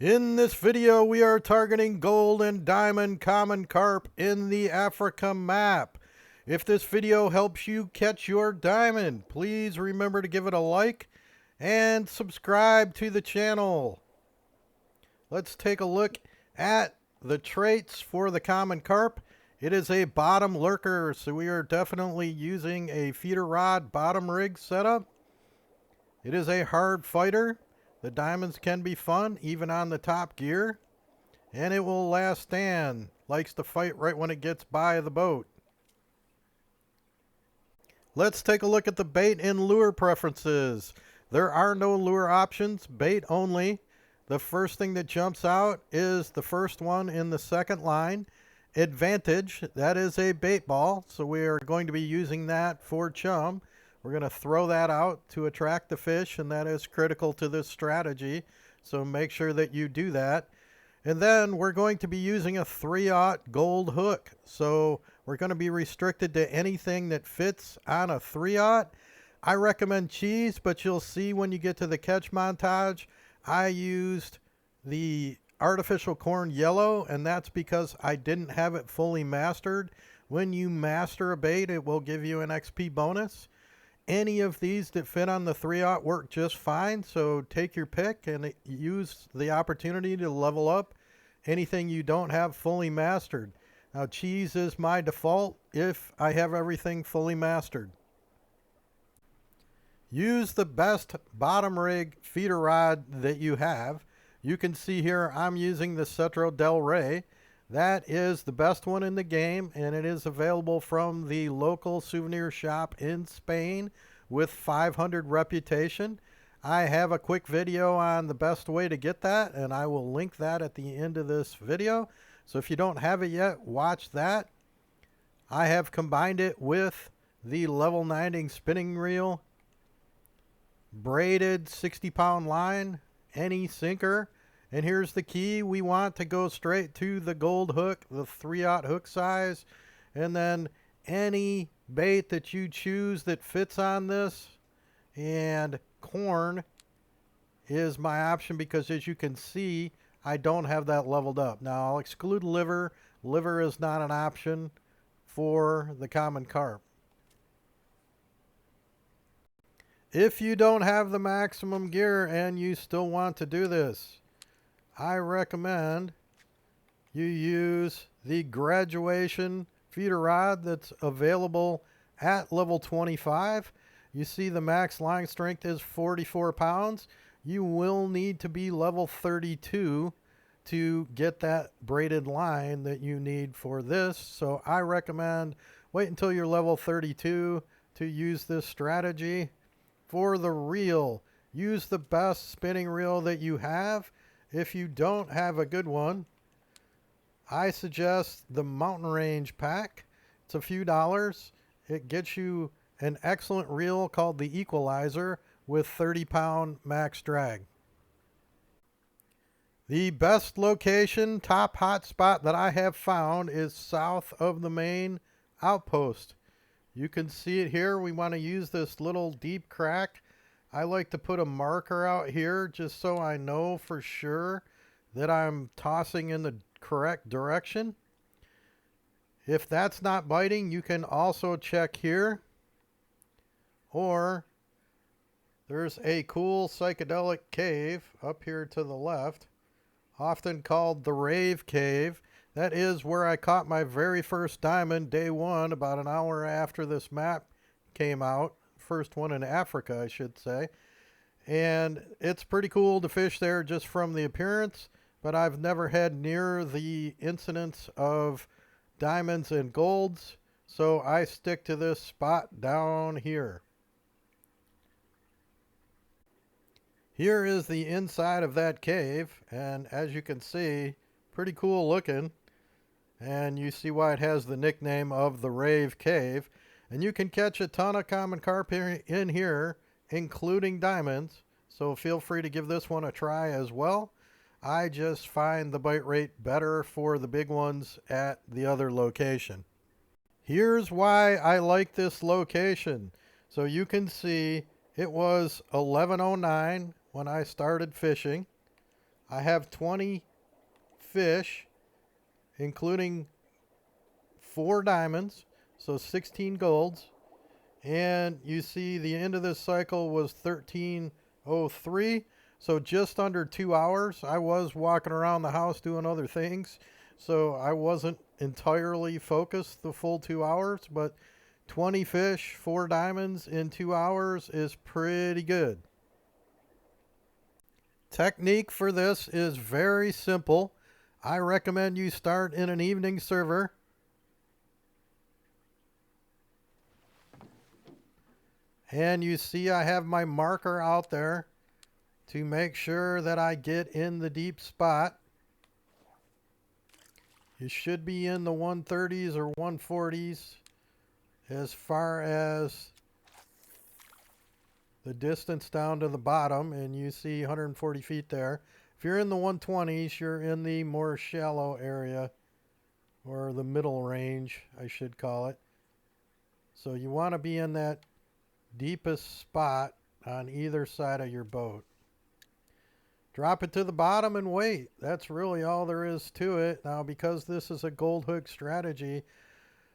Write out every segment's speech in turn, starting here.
In this video, we are targeting gold and diamond common carp in the Africa map. If this video helps you catch your diamond, please remember to give it a like and subscribe to the channel. Let's take a look at the traits for the common carp. It is a bottom lurker, so we are definitely using a feeder rod bottom rig setup. It is a hard fighter. The diamonds can be fun, even on the top gear. And it will last stand. Likes to fight right when it gets by the boat. Let's take a look at the bait and lure preferences. There are no lure options, bait only. The first thing that jumps out is the first one in the second line. Advantage, that is a bait ball, so we are going to be using that for chum. We're going to throw that out to attract the fish, and that is critical to this strategy, so make sure that you do that. And then we're going to be using a 3/0 gold hook, so we're going to be restricted to anything that fits on a 3/0. I recommend cheese, but you'll see when you get to the catch montage, I used the artificial corn yellow, and that's because I didn't have it fully mastered. When you master a bait, it will give you an XP bonus. Any of these that fit on the 3/0 work just fine, so take your pick and use the opportunity to level up anything you don't have fully mastered. Now, cheese is my default if I have everything fully mastered. Use the best bottom rig feeder rod that you have. You can see here I'm using the Cetro Del Rey. That is the best one in the game, and it is available from the local souvenir shop in Spain with 500 reputation. I have a quick video on the best way to get that, and I will link that at the end of this video. So if you don't have it yet, watch that. I have combined it with the level 9 spinning reel, braided 60-pound line, any sinker. And here's the key. We want to go straight to the gold hook, the 3/0 hook size. And then any bait that you choose that fits on this. And corn is my option because, as you can see, I don't have that leveled up. Now, I'll exclude liver. Liver is not an option for the common carp. If you don't have the maximum gear and you still want to do this, I recommend you use the graduation feeder rod that's available at level 25. You see the max line strength is 44 pounds. You will need to be level 32 to get that braided line that you need for this. So I recommend wait until you're level 32 to use this strategy. For the reel, use the best spinning reel that you have. If you don't have a good one, I suggest the Mountain Range pack. It's a few dollars. It gets you an excellent reel called the Equalizer with 30-pound max drag. The best location, top hotspot that I have found is south of the main outpost. You can see it here. We want to use this little deep crack. I like to put a marker out here just so I know for sure that I'm tossing in the correct direction. If that's not biting, you can also check here. Or there's a cool psychedelic cave up here to the left, often called the Rave Cave. That is where I caught my very first diamond, day one, about an hour after this map came out. First one in Africa, I should say. And it's pretty cool to fish there just from the appearance, but I've never had near the incidence of diamonds and golds, so I stick to this spot down here. Here is the inside of that cave, and as you can see, pretty cool looking. And you see why it has the nickname of the Rave Cave. And you can catch a ton of common carp in here, including diamonds. So feel free to give this one a try as well. I just find the bite rate better for the big ones at the other location. Here's why I like this location. So you can see it was 11:09 when I started fishing. I have 20 fish, including 4 diamonds, so 16 golds. And you see the end of this cycle was 13:03, so just under 2 hours. I was walking around the house doing other things, so I wasn't entirely focused the full 2 hours, but 20 fish, 4 diamonds in 2 hours is pretty good. Technique for this is very simple. I recommend you start in an evening server. And you see I have my marker out there to make sure that I get in the deep spot. You should be in the 130s or 140s as far as the distance down to the bottom, and you see 140 feet there. If you're in the 120s, you're in the more shallow area, or the middle range, I should call it. So you want to be in that deepest spot on either side of your boat. Drop it to the bottom and wait. That's really all there is to it. Now, because this is a gold hook strategy,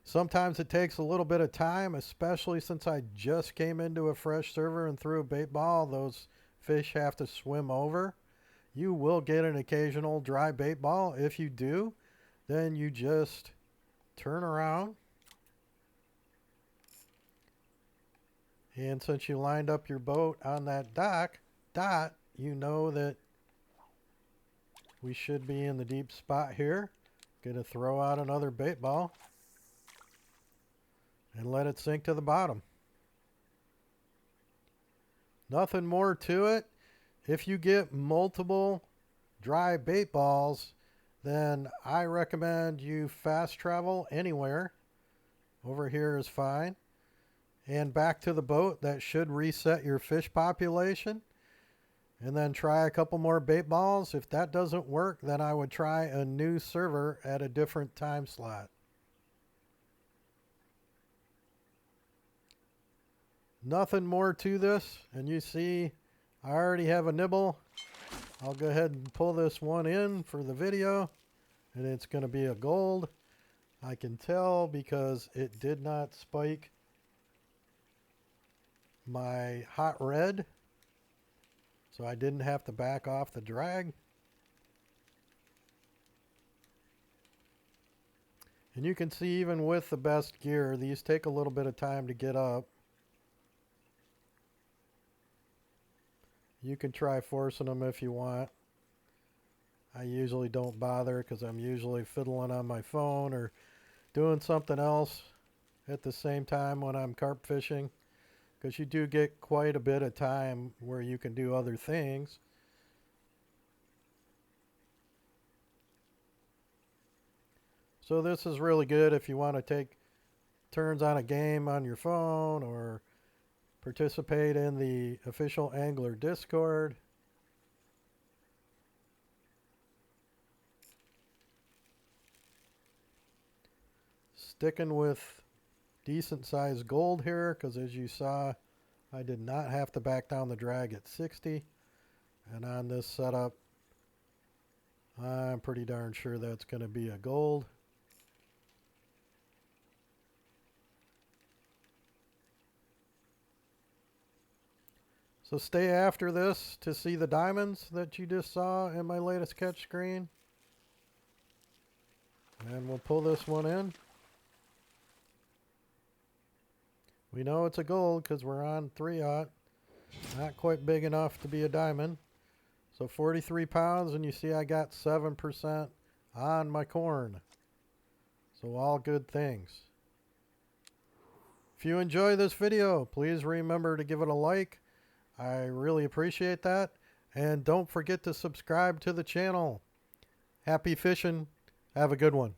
sometimes it takes a little bit of time, especially since I just came into a fresh server and threw a bait ball. Those fish have to swim over. You will get an occasional dry bait ball. If you do, then you just turn around. And since you lined up your boat on that dot, you know that we should be in the deep spot here. Gonna throw out another bait ball and let it sink to the bottom. Nothing more to it. If you get multiple dry bait balls, then I recommend you fast travel anywhere. Over here is fine. And back to the boat. That should reset your fish population. And then try a couple more bait balls. If that doesn't work, then I would try a new server at a different time slot. Nothing more to this. And you see, I already have a nibble. I'll go ahead and pull this one in for the video. And it's going to be a gold. I can tell because it did not spike my hot red, so I didn't have to back off the drag. And you can see even with the best gear, these take a little bit of time to get up. You can try forcing them if you want. I usually don't bother because I'm usually fiddling on my phone or doing something else at the same time when I'm carp fishing. Because you do get quite a bit of time where you can do other things. So this is really good if you want to take turns on a game on your phone or participate in the official Angler Discord. Sticking with decent sized gold here, because as you saw, I did not have to back down the drag at 60. And on this setup, I'm pretty darn sure that's going to be a gold. So stay after this to see the diamonds that you just saw in my latest catch screen. And we'll pull this one in. We know it's a gold because we're on 3/0. Not quite big enough to be a diamond. So 43 pounds, and you see I got 7% on my corn. So all good things. If you enjoy this video, please remember to give it a like. I really appreciate that. And don't forget to subscribe to the channel. Happy fishing. Have a good one.